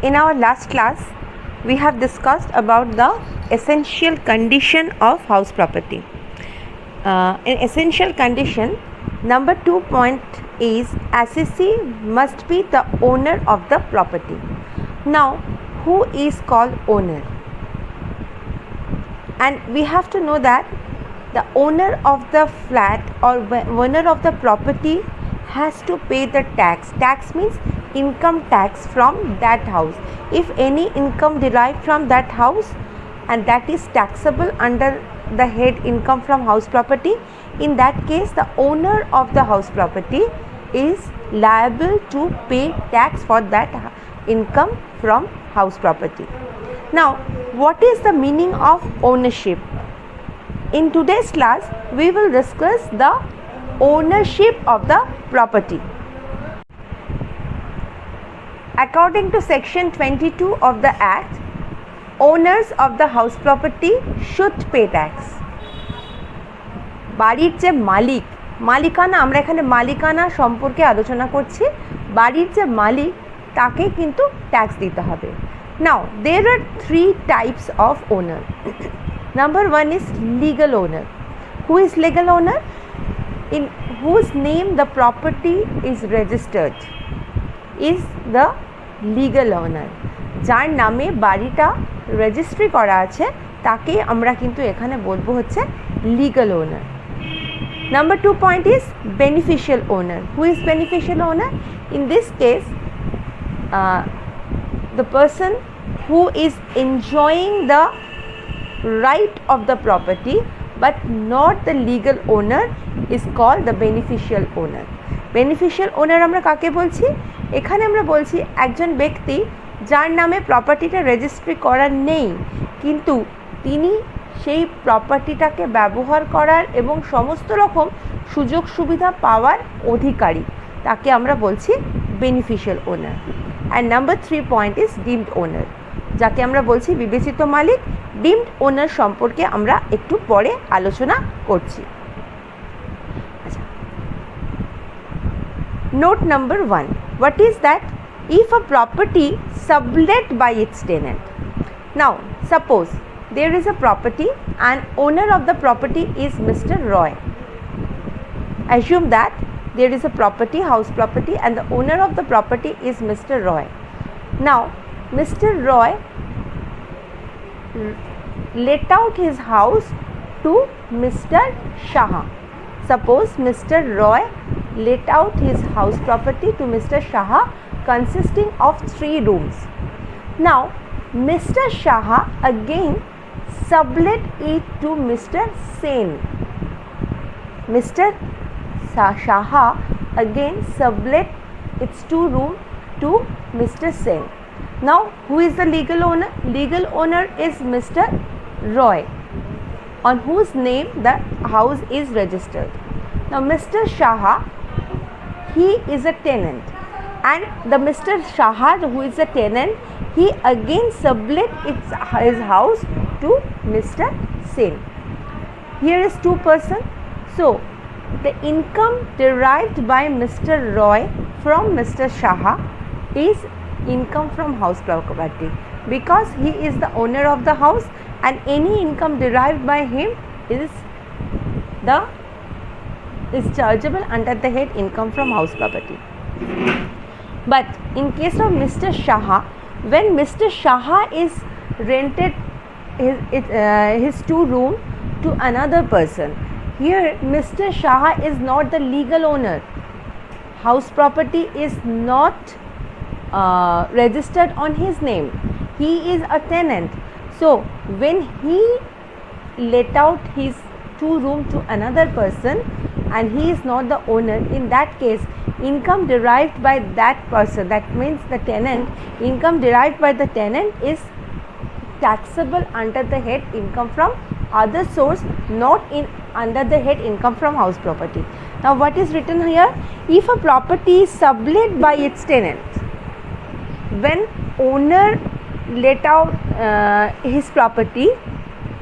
In our last class, we have discussed about the essential condition of house property. In essential condition, number 2 point is assessee must be the owner of the property. Now, who is called owner? And we have to know that the owner of the flat or owner of the property has to pay the tax. Tax means income tax from that house. If any income derived from that house and that is taxable under the head income from house property, in that case the owner of the house property is liable to pay tax for that income from house property. Now, what is the meaning of ownership? In today's class, we will discuss the ownership of the property. According to section 22 of the Act, owners of the house property should pay tax. বাড়ির যে মালিকানা, আমরা এখানে মালিকানা সম্পর্কে আলোচনা করছি। বাড়ির যে মালিক তাকে কিন্তু ট্যাক্স দিতে হবে। Now, there are 3 types of owner. Number 1 is legal owner. Who is legal owner? In whose name the property is registered is the legal owner. যার নামে বাড়িটা রেজিস্ট্রি করা আছে তাকে আমরা কিন্তু এখানে বলবো হচ্ছে legal owner. Number 2 point is beneficial owner. Who is beneficial owner? In this case, the person who is enjoying the right of the property but not the legal owner is called the beneficial owner. Beneficial owner আমরা কাকে বলছি? এখানে আমরা বলছি একজন ব্যক্তি যার নামে প্রপার্টিটা রেজিস্ট্রি করা নেই, কিন্তু তিনি সেই প্রপার্টিটাকে ব্যবহার করার এবং সমস্ত রকম সুযোগ সুবিধা পাওয়ার অধিকারী, তাকে আমরা বলছি beneficial owner. And number 3 point is deemed owner, যাকে আমরা বলছি বিবেচিত মালিক। ডিমড ওনার সম্পর্কে আমরা একটু পরে আলোচনা করছি। আচ্ছা, note number 1, what is that? If a property sublet by its tenant. Now, suppose there is a property and owner of the property is Mr. Roy. Assume that there is a property, house property, and the owner of the property is Mr. Roy. Now, Mr. Roy let out his house to Mr. Shah. Suppose Mr. Roy let out his house property to Mr. Shah consisting of 3 rooms. Now, Mr. Shah again sublet it to Mr. Sen. Mr. Shah again sublet its 2 rooms to Mr. Sen. Now, who is the legal owner? Legal owner is Mr. Roy, on whose name the house is registered. Now, Mr. Shah, he is a tenant, and the Mr. Shah, who is a tenant, he again sublet his house to Mr. Sen. Here is 2 persons. So, the income derived by Mr. Roy from Mr. Shah is income from house property, because he is the owner of the house and any income derived by him is chargeable under the head income from house property. But in case of Mr. Shah, when Mr. Shah is rented his 2 room to another person, here Mr. Shah is not the legal owner. House property is not registered on his name. He is a tenant. So, when he let out his 2 room to another person and he is not the owner, in that case income derived by that person, that means the tenant, income derived by the tenant is taxable under the head income from other source, not under the head income from house property. Now, what is written here? If a property is sublet by its tenant, when owner let out his property,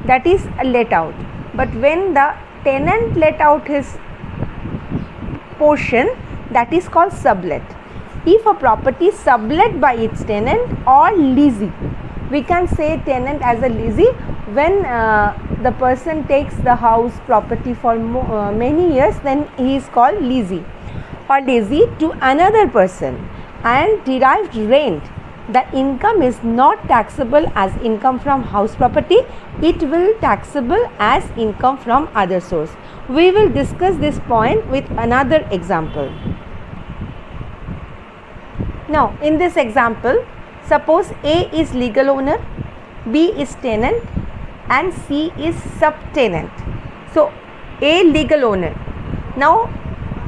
that is let out, but when the tenant let out his portion, that is called sublet. if a property is sublet by its tenant or leasee. We can say tenant as a leasee when the person takes the house property for many years, then he is called leasee, or leasee to another person, and derived rent. The income is not taxable as income from house property, it will taxable as income from other source. We will discuss this point with another example. Now in this example, suppose A is legal owner, B is tenant and C is subtenant. So A legal owner. Now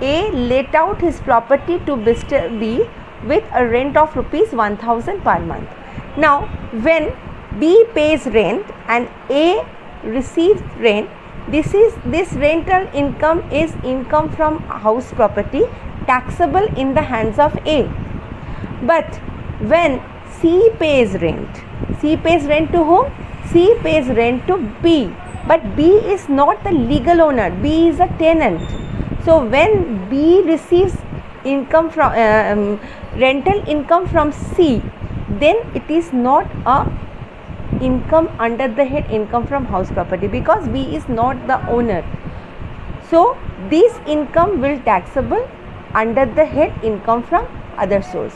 A let out his property to Mr. B with a rent of rupees 1000 per month. Now when B pays rent and A receives rent, this rental income is income from house property, taxable in the hands of A. But when C pays rent to whom? C pays rent to B, but B is not the legal owner, B is a tenant. So when B receives income from rental income from C, then it is not a income under the head income from house property, because B is not the owner. So this income will taxable under the head income from other source.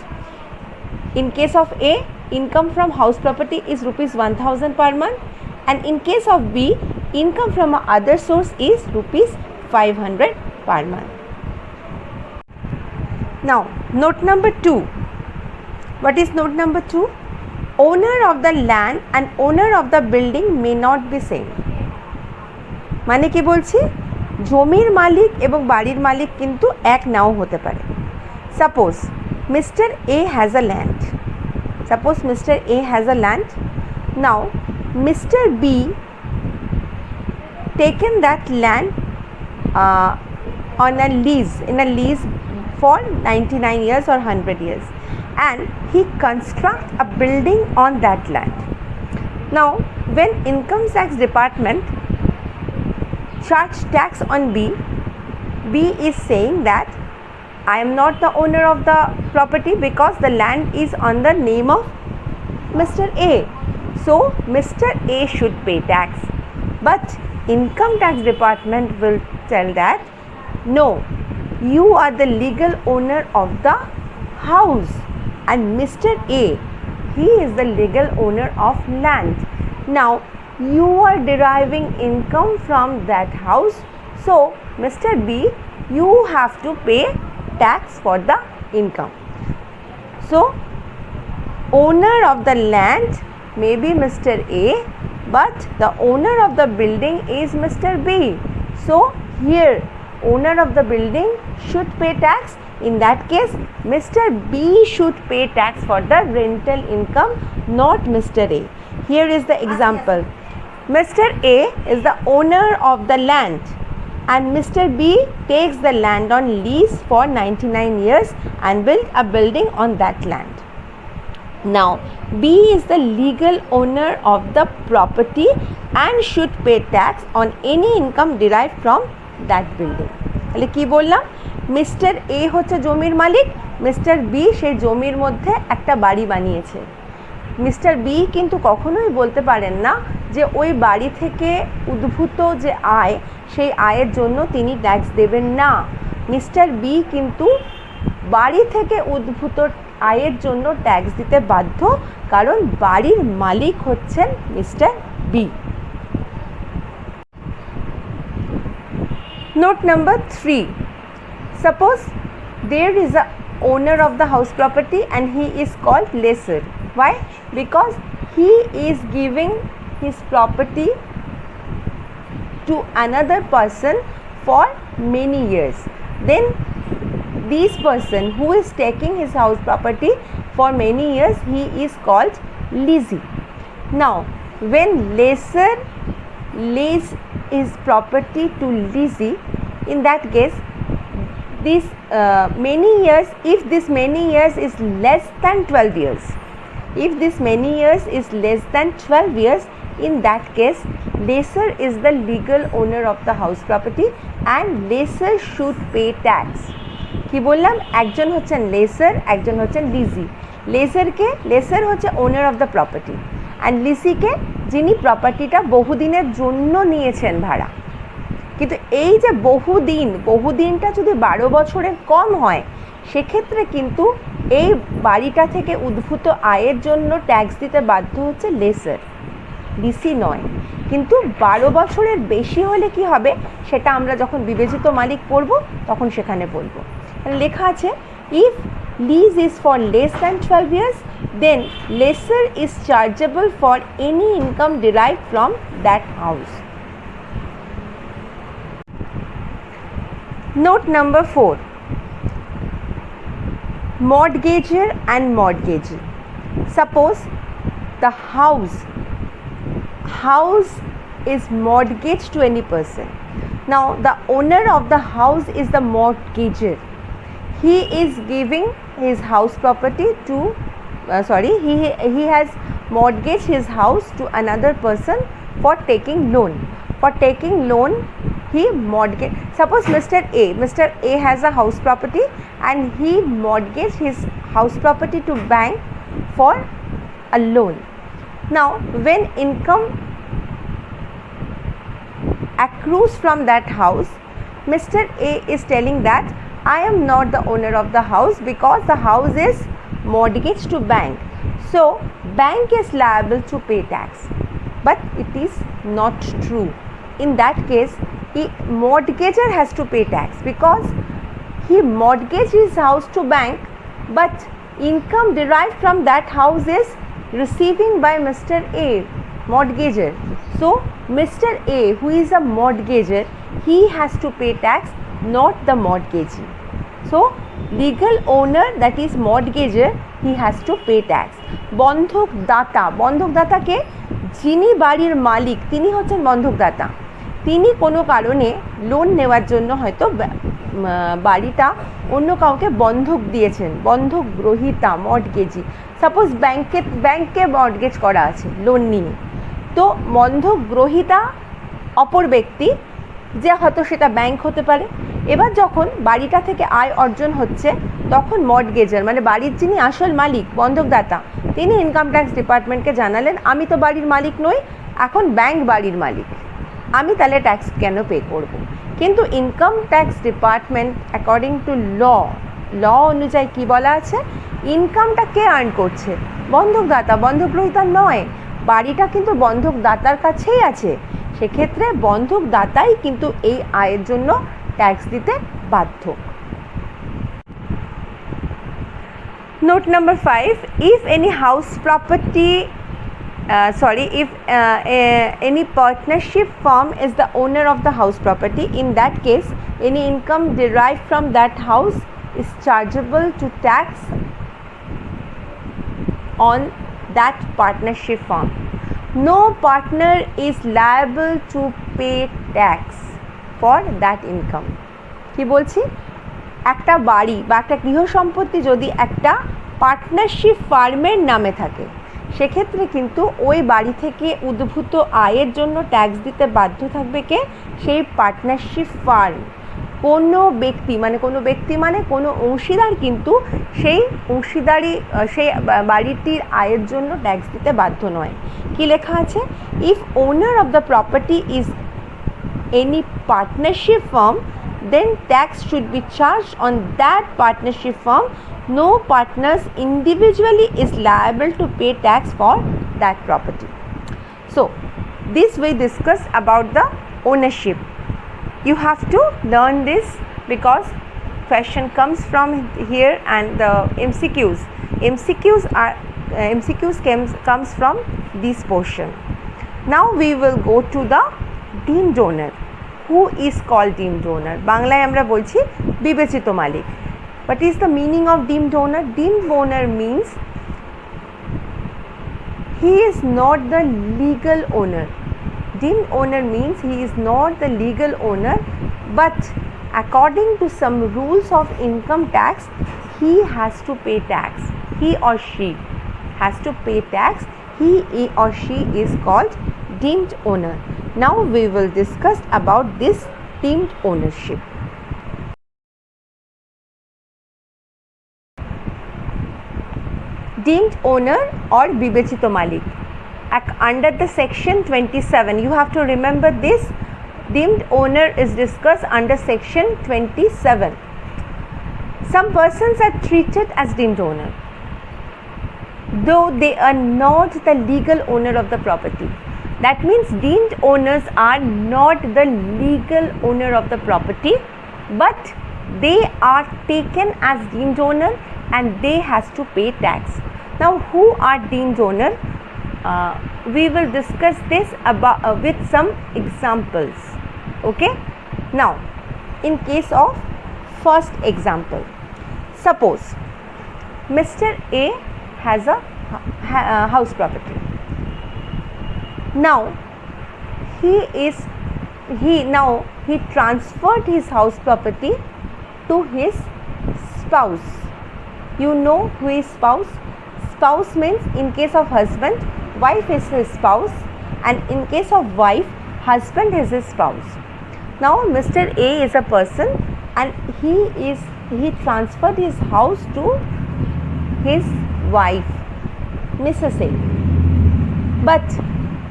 In case of A, income from house property is rupees 1000 per month, and in case of B, income from other source is rupees 500 per month. Now note number 2. What is note number 2? Owner of the land and owner of the building may not be same. মানে কি বলছি, জমির মালিক এবং বাড়ির মালিক কিন্তু এক নাও হতে পারে। Suppose Mr. A has a land. Now Mr. B taken that land on a lease, in a lease for 99 years or 100 years, and he construct a building on that land. Now when income tax department charge tax on B is saying that I am not the owner of the property because the land is on the name of Mr. A. So Mr. A should pay tax, but income tax department will tell that no, you are the legal owner of the house and Mr. A, he is the legal owner of land. Now you are deriving income from that house, so Mr. B, you have to pay tax for the income. So owner of the land may be Mr. A, but the owner of the building is Mr. B. So here owner of the building should pay tax. In that case Mr. B should pay tax for the rental income, not Mr. A. Here is the example. Mr. A is the owner of the land and Mr. B takes the land on lease for 99 years and build a building on that land. Now B is the legal owner of the property and should pay tax on any income derived from that building. তাহলে কি বললাম, mister এ হচ্ছে জমির মালিক, mister B সেই জমির মধ্যে একটা বাড়ি বানিয়েছে। মিস্টার বি কিন্তু কখনোই বলতে পারেন না যে ওই বাড়ি থেকে উদ্ভূত যে আয় সেই আয়ের জন্য তিনি ট্যাক্স দেবেন না। মিস্টার বি কিন্তু বাড়ি থেকে উদ্ভূত আয়ের জন্য ট্যাক্স দিতে বাধ্য, কারণ বাড়ির মালিক হচ্ছেন mister B. Note number 3. Suppose there is a owner of the house property and he is called lessor. Why? Because he is giving his property to another person for many years. Then this person who is taking his house property for many years, he is called leasee. Now when lessor lease his property to leasee, in that case this many years, if this many years is less than 12 years, if this many years is less than 12 years, in that case lessor is the legal owner of the house property and lessor should pay tax. কি কি বললাম, একজন হচ্ছেন laser, একজন হচ্ছেন lessee. Lessor হচ্ছে owner of the property, and লিজিকে যিনি প্রপার্টিটা বহুদিনের জন্য নিয়েছেন ভাড়া। কিন্তু এই যে বহুদিনটা যদি 12 বছরের কম হয়, সেক্ষেত্রে কিন্তু এই বাড়িটা থেকে উদ্ভূত আয়ের জন্য ট্যাক্স দিতে বাধ্য হচ্ছে লেসার, লিসি নয়। কিন্তু 12 বছরের বেশি হলে কি হবে, সেটা আমরা যখন বিবেচিত মালিক পড়ব তখন সেখানে বলবো। লেখা আছে, if lease is for less than 12 years, then lessor is chargeable for any income derived from that house. Note number 4, mortgager and mortgagee. Suppose the house is mortgaged to any person. Now the owner of the house is the mortgager. He is giving his house property to he has mortgaged his house to another person for taking loan. He mortgage. Suppose Mr. A has a house property and he mortgaged his house property to bank for a loan. Now when income accrues from that house, Mr. A is telling that I am not the owner of the house because the house is mortgaged to bank, so bank is liable to pay tax. But it is not true. In that case, mortgager has to pay tax because he mortgaged his house to bank, but income derived from that house is receiving by Mr. A, mortgager. So Mr. A, who is a mortgager, he has to pay tax, not the mortgagee. So legal owner, that is mortgager, he has to pay tax. বন্ধক দাতাকে, যিনি বাড়ির মালিক তিনি হচ্ছেন বন্ধক দাতা। তিনি কোনো কারণে loan নেওয়ার জন্য হয়তো বাড়িটা অন্য কাউকে বন্ধক দিয়েছেন, বন্ধক গ্রহীতা মর্টগেজি। সাপোজ ব্যাংকে মর্টগেজ করা আছে লোন নিয়ে, তো বন্ধক গ্রহীতা অপর ব্যক্তি, যে হয়তো সেটা ব্যাংক হতে পারে। এবার যখন বাড়িটা থেকে আয় অর্জন হচ্ছে, তখন মর্টগেজার মানে বাড়ির যিনি আসল মালিক বন্ধকদাতা, তিনি ইনকাম ট্যাক্স ডিপার্টমেন্টকে জানালেন আমি তো বাড়ির মালিক নই, এখন ব্যাংক বাড়ির মালিক, আমি তাহলে ট্যাক্স কেন পে করব। কিন্তু income tax department according to law অনুযায়ী কী বলা আছে, ইনকামটা কে আর্ন করছে, বন্ধকদাতা, বন্ধকগ্রহীতা নয়। বাড়িটা কিন্তু বন্ধকদাতার কাছেই আছে, সেক্ষেত্রে বন্ধকদাতাই কিন্তু এই আয়ের জন্য ট্যাক্স দিতে বাধ্য। Note number 5, if any house property if any partnership firm is the owner of the house property, in that case any income derived from that house is chargeable to tax on that partnership firm. No partner is liable to pay tax for that income. কি বলছি, একটা বাড়ি বা একটা গৃহ সম্পত্তি যদি একটা পার্টনারশিপ ফার্মের নামে থাকে, সেক্ষেত্রে কিন্তু ওই বাড়ি থেকে উদ্ভূত আয়ের জন্য ট্যাক্স দিতে বাধ্য থাকবে কে, সেই পার্টনারশিপ ফার্ম। কোনো ব্যক্তি মানে কোনো অংশীদার কিন্তু সেই বাড়িটির আয়ের জন্য ট্যাক্স দিতে বাধ্য নয়। কি লেখা আছে, if owner of the property is any partnership firm, then tax should be charged on that partnership firm. No partners individually is liable to pay tax for that property. So this we discussed about the ownership. You have to learn this because question comes from here, and the MCQs comes from this portion. Now we will go to the deemed owner. Who is called deemed owner? বাংলায় আমরা বলছি বিবেচিত মালিক। What is the meaning of deemed owner? Deemed owner means he is not the legal owner. Deemed owner means he is not the legal owner, but according to some rules of income tax, he has to pay tax. He or she has to pay tax. He or she is called deemed owner. Now we will discuss about this deemed ownership. deemed owner or bibechito malik. Under the section 27, you have to remember this. Deemed owner is discussed under section 27. Some persons are treated as deemed owner, though they are not the legal owner of the property. That means deemed owners are not the legal owner of the property, but they are taken as deemed owner and they has to pay tax. Now, who are deemed owner? We will discuss this about with some examples. Okay. Now, in case of first example, suppose Mr. A has a house property. Now he transferred his house property to his spouse. You know who is spouse? Spouse means in case of husband, wife is his spouse, and in case of wife, husband is his spouse. Now Mr. A is a person and he transferred his house to his wife, Mrs. A. But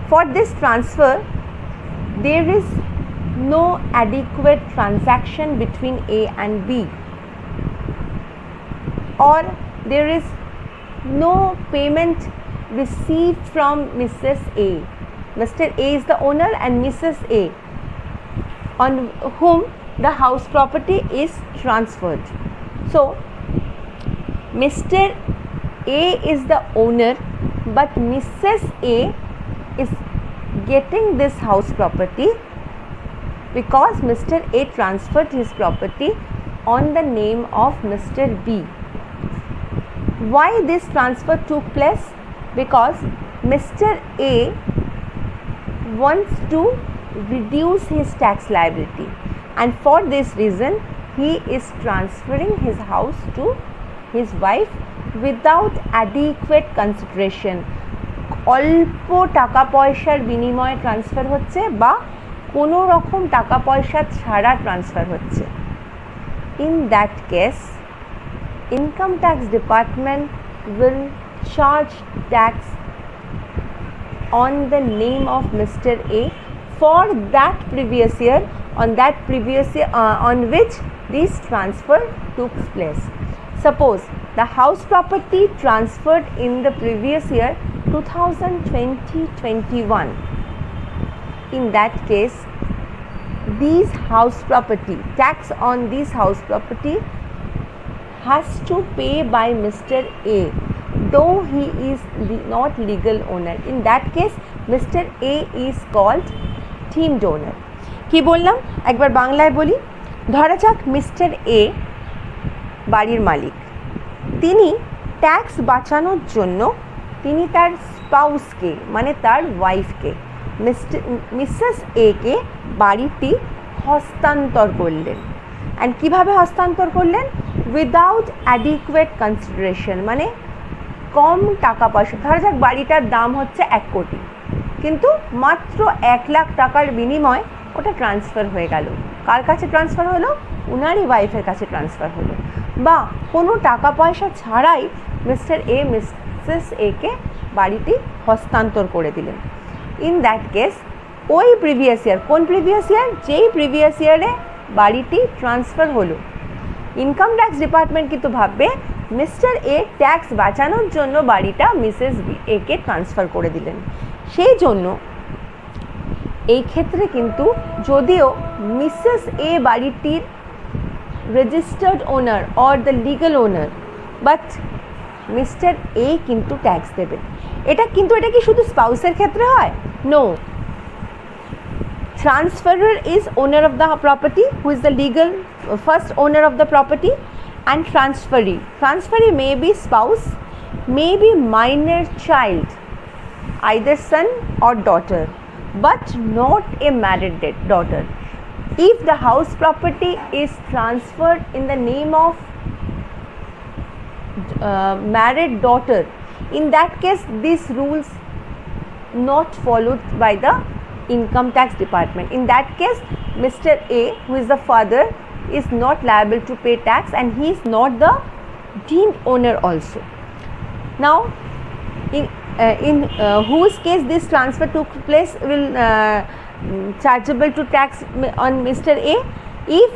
for this transfer, there is no adequate transaction between A and B, or there is no payment received from Mrs. A. Mr. A is the owner and Mrs. A, on whom the house property is transferred. So Mr. A is the owner, but Mrs. A is getting this house property because Mr. A transferred his property on the name of Mr. B. Why this transfer took place? Because Mr. A wants to reduce his tax liability, and for this reason he is transferring his house to his wife without adequate consideration. অল্প টাকা পয়সার বিনিময়ে transfer হচ্ছে বা কোনো রকম টাকা পয়সা ছাড়া ট্রান্সফার হচ্ছে। In that case, Income Tax Department will charge tax on the name of Mr. A for that previous year, on which this transfer took place. Suppose the house property transferred in the previous year 2020-21. In that case, these house property, tax on this house property has to pay by Mr. A, though he is not legal owner. In that case, Mr. A is called deemed owner. কি বললাম একবার বাংলায় বলি। ধরা যাক mister এ বাড়ির মালিক, তিনি tax বাঁচানোর জন্য তিনি তার স্পাউসকে মানে তার ওয়াইফকে মিসেস এ কে বাড়িটি হস্তান্তর করলেন। অ্যান্ড কীভাবে হস্তান্তর করলেন? উইদাউট অ্যাডিকুয়েট কনসিডারেশন, মানে কম টাকা পয়সা। ধরা যাক বাড়িটার দাম হচ্ছে 1 কোটি, কিন্তু মাত্র 1 লাখ টাকার বিনিময়ে ওটা ট্রান্সফার হয়ে গেল। কার কাছে ট্রান্সফার হলো? উনারই ওয়াইফের কাছে ট্রান্সফার হলো। বা কোনো টাকা পয়সা ছাড়াই মিস্টার এ মিসেস এ কে বাড়িটি হস্তান্তর করে দিলেন। ইন দ্যাট কেস ওই প্রিভিয়াস ইয়ার, কোন প্রিভিয়াস ইয়ার? যেই প্রিভিয়াস ইয়ারে বাড়িটি ট্রান্সফার হলো, ইনকাম ট্যাক্স ডিপার্টমেন্ট কিন্তু ভাববে মিস্টার এ ট্যাক্স বাঁচানোর জন্য বাড়িটা মিসেস এ কে ট্রান্সফার করে দিলেন। সেই জন্য এই ক্ষেত্রে কিন্তু যদিও মিসেস এ বাড়িটির registered owner or the legal owner, but Mr A কিন্তু ট্যাক্স দেবে। এটা কি শুধু স্পাউসের ক্ষেত্রে হয়? No, transferor is owner of the property, who is the legal first owner of the property, and transferee may be spouse, may be minor child, either son or daughter, but not a married daughter. If the house property is transferred in the name of married daughter, in that case these rules not followed by the income tax department. In that case, Mr. A, who is the father, is not liable to pay tax and he is not the deemed owner also. Now, in whose case this transfer took place will chargeable to tax on Mr. A? If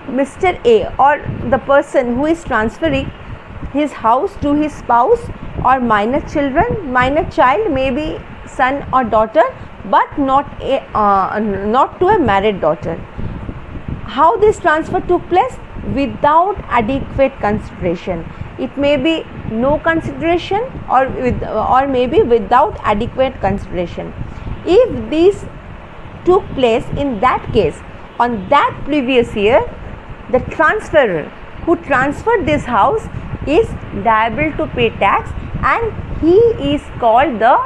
Mr. A or the person who is transferring his house to his spouse or minor child, may be son or daughter, but not to a married daughter. How this transfer took place? Without adequate consideration. It may be no consideration or maybe without adequate consideration. If this took place in that case, on that previous year, the transferor who transferred this house is liable to pay tax, and he is called the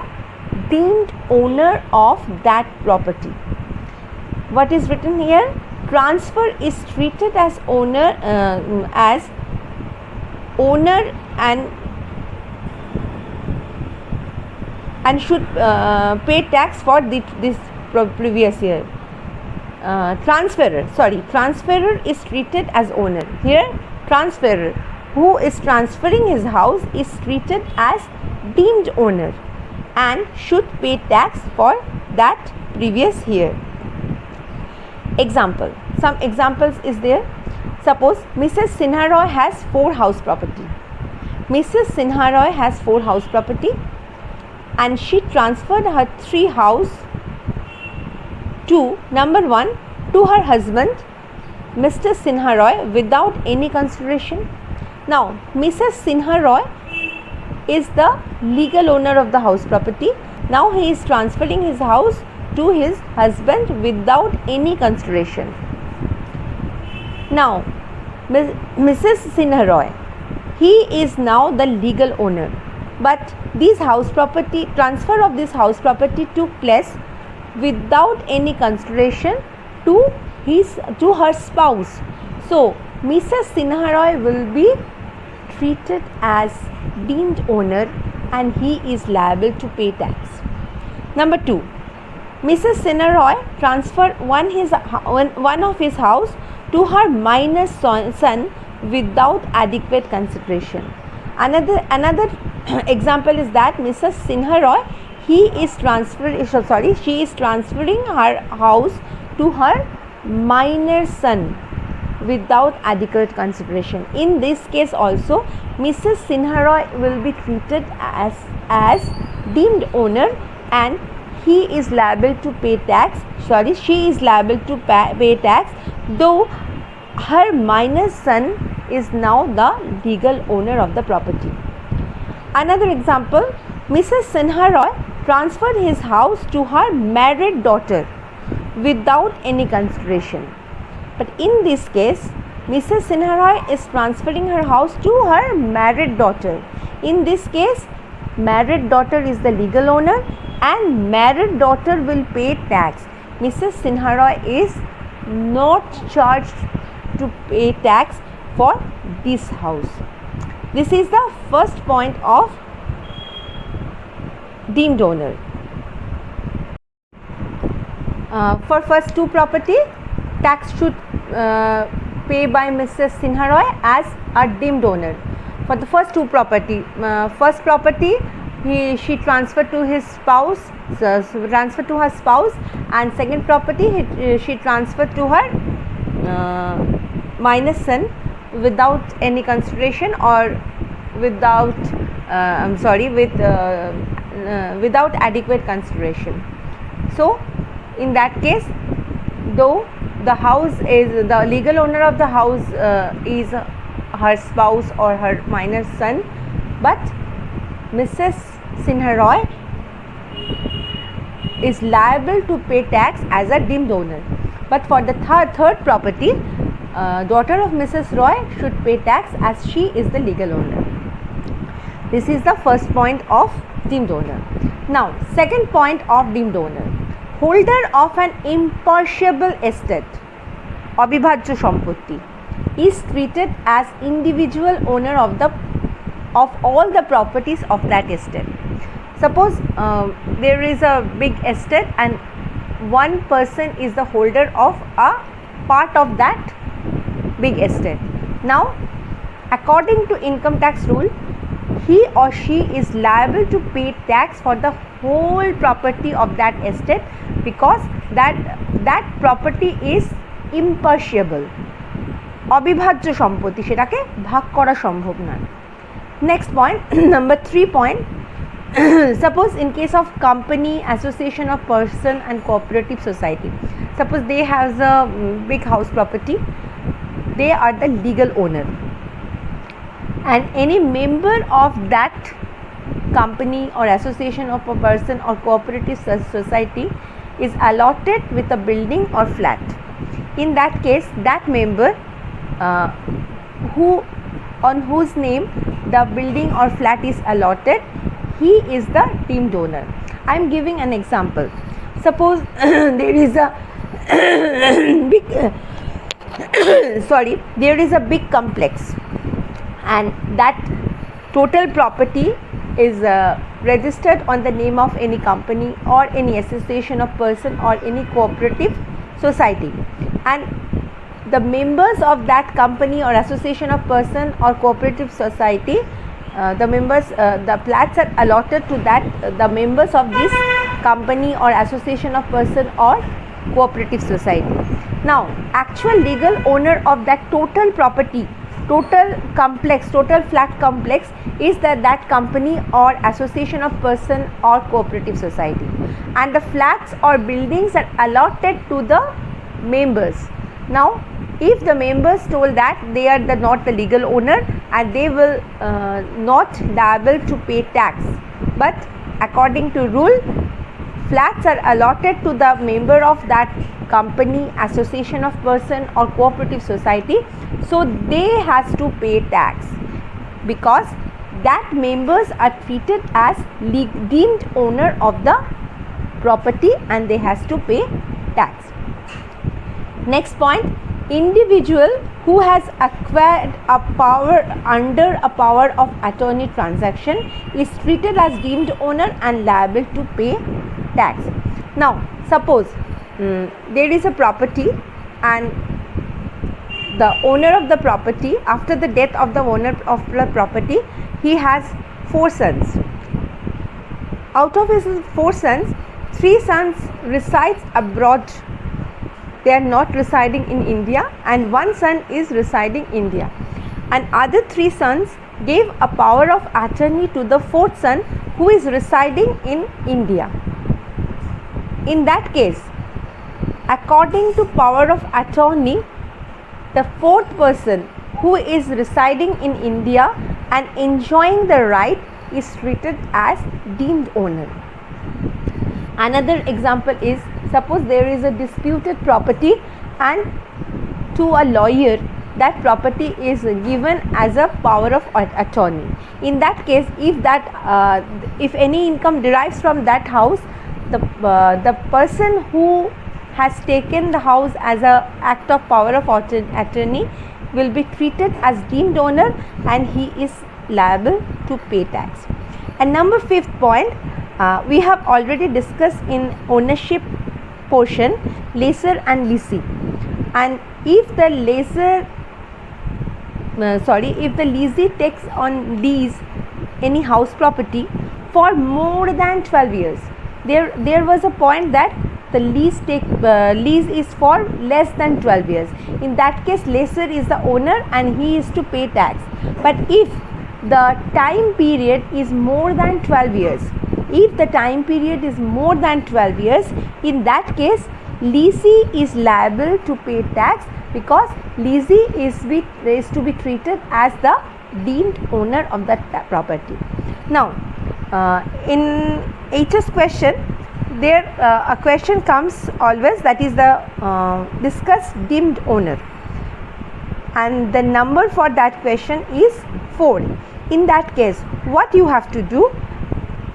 deemed owner of that property. What is written here? Transfer is treated as owner and should pay tax for this previous year. Transferor is treated as owner. Here, transferor who is transferring his house is treated as deemed owner and should pay tax for that previous year. Example. Some examples is there. Suppose Mrs. Sinha Roy has 4 house property. Mrs. Sinha Roy has 4 house property and she transferred her 3 house to number 1 to her husband Mr. Sinha Roy without any consideration. Now Mrs. Sinha Roy is the legal owner of the house property. Now he is transferring his house to his husband without any consideration. Now Mrs. Sinha Roy, he is now the legal owner, but this house property, transfer of this house property took place without any consideration to her spouse. So Mrs. Sinha Roy will be treated as deemed owner and he is liable to pay tax. Number 2, Mrs. Sinha Roy transferred one of his house to her minor son without adequate consideration. Another example is that Mrs. Sinha Roy, she is transferring her house to her minor son without adequate consideration. In this case also, Mrs. Sinha Roy will be treated as deemed owner and he is liable to pay tax. She is liable to pay tax, though her minor son is now the legal owner of the property. Another example, Mrs. Sinha Roy transferred his house to her married daughter without any consideration. But in this case, Mrs. Sinha Roy is transferring her house to her married daughter. In this case, married daughter is the legal owner and married daughter will pay tax. Mrs. Sinha Roy is not charged to pay tax for this house. This is the first point of deemed owner. For first 2 property, tax should pay by Mrs. Sinha Roy as a deemed owner. For the first 2 property, first property she transferred to his spouse, and second property she transferred to her minor son without any consideration or without without adequate consideration. So in that case, though the house is the legal owner of the house is her spouse or her minor son, but Mrs. Sinha Roy is liable to pay tax as a deemed owner. But for the third property, daughter of Mrs. Roy should pay tax as she is the legal owner. This is the first point of deemed owner. Now, second point of deemed owner. Holder of an imperishable estate, abhibhajya সম্পত্তি, is treated as individual owner of all the properties of that estate. Suppose there is a big estate and one person is the holder of a part of that big estate. Now, according to income tax rule, he or she is liable to pay tax for the whole property of that estate because that property is imperishable, অবিভাজ্য সম্পত্তি, সেটাকে ভাগ করা সম্ভব নয়। Next point, number 3 point, suppose in case of company, association of person and cooperative society, suppose they have a big house property, they are the legal owner, and any member of that company or association of a person or cooperative society is allotted with a building or flat. In that case, that member on whose name the building or flat is allotted, he is the deemed owner. I am giving an example. Suppose there is a big there is a big complex, and that total property is registered on the name of any company or any association of person or any cooperative society, and the members of that company or association of person or cooperative society, the flats are allotted to that the members of this company or association of person or cooperative society. Now, actual legal owner of that total property, total flat complex is that company or association of person or cooperative society, and the flats or buildings are allotted to the members. Now, if the members told that they are not the legal owner and they will not liable to pay tax, but according to rule, flats are allotted to the member of that company, association of person or cooperative society, so they has to pay tax because that members are treated as deemed owner of the property and they has to pay tax. Next point, individual who has acquired a power under a power of attorney transaction is treated as deemed owner and liable to pay tax. Now, suppose there is a property and the owner of the property, after the death of the owner of the property, he has 4 sons. Out of his 4 sons, 3 sons resides abroad, they are not residing in India, and 1 son is residing in India, and other 3 sons gave a power of attorney to the 4th son who is residing in India. In that case, according to power of attorney, the 4th person who is residing in India and enjoying the right is treated as deemed owner. Another example is, suppose there is a disputed property and to a lawyer that property is given as a power of attorney. In that case, if any income derives from that house, the person who has taken the house as a act of power of attorney will be treated as deemed owner and he is liable to pay tax. And number 5th point, we have already discussed in ownership portion, lessor and lessee, and if the lessee takes on lease any house property for more than 12 years, there was a point that the lease is for less than 12 years. In that case, lessor is the owner and he is to pay tax. But if the time period is more than 12 years, in that case, lessee is liable to pay tax because lessee is to be treated as the deemed owner of that property. Now, in HS question, there a question comes always, that is the discuss deemed owner, and the number for that question is 4. In that case, what you have to do,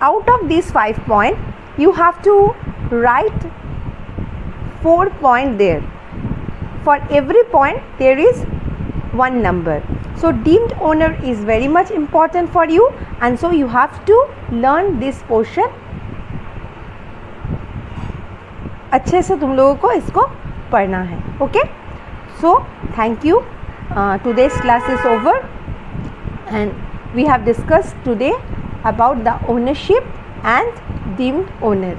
out of these 5 points, you have to write 4 points there. For every point there is 1 number. So deemed owner is very much important for you, and so you have to learn this portion. अच्छे से तुम लोगों को इसको पढ़ना है. Okay, so thank you. Today's class is over and we have discussed today about the ownership and deemed owner.